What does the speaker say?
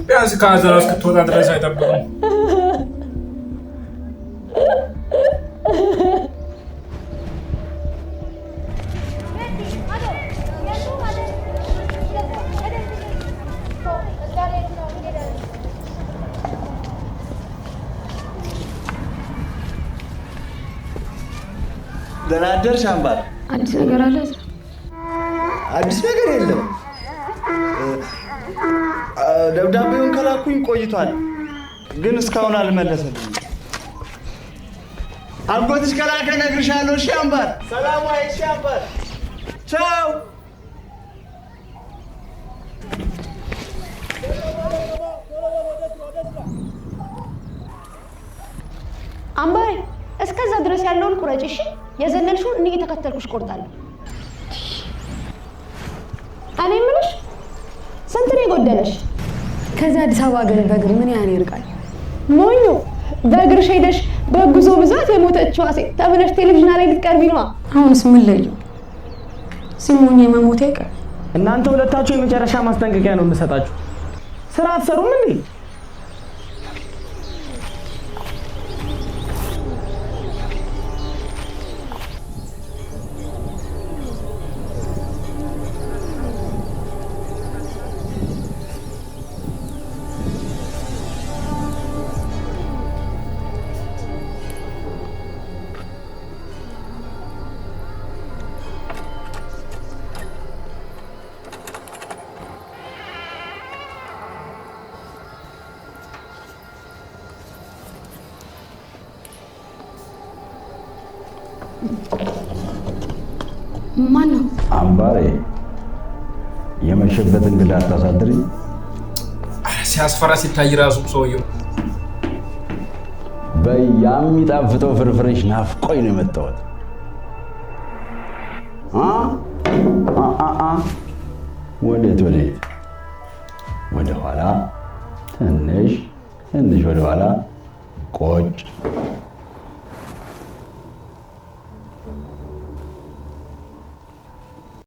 ቢያንስ ከሀዘን እስክትወጣ ድረስ አይጠብቅም። ደህና አደርሽ አምባር። አዲስ ነገር አለ? አዲስ ነገር የለም። ደብዳቤውን ከላኩኝ ቆይቷል፣ ግን እስካሁን አልመለሰልኝም። አጎትሽ ከላከ እነግርሻለሁ። እሺ አምባር። ሰላም ዋይ። እሺ አምባር፣ ቻው። አምባሬ እስከዛ ድረስ ያለውን ቁረጭ። እሺ የዘለልሽውን እኔ እየተከተልኩሽ ቆርጣለሁ። እኔ የምልሽ ስንት ነው የጎደለሽ? ከዚህ አዲስ አበባ ግን በእግር ምን ያህል ይርቃል? ሞኙ በእግርሽ ሄደሽ በጉዞ ብዛት የሞተችዋ ሴት ተብለሽ ቴሌቪዥን ላይ ልትቀርቢ ነዋ። አሁንስ ምን ለየው? ሲሞኝ የመሞት አይቀር። እናንተ ሁለታችሁ የመጨረሻ ማስጠንቀቂያ ነው የምሰጣችሁ። ስራ አትሰሩም እንዴ? ማን ነው? አምባሬ የመሸበት እንግዳ አታሳድሪ። ሲያስፈራ ሲታይ ራሱ ሰውየው በያሚጣፍጠው ፍርፍርሽ ናፍቆኝ ነው የመጣሁት። ወዴት ወደ ኋላ ትንሽ ወደ ኋላ ቆጭ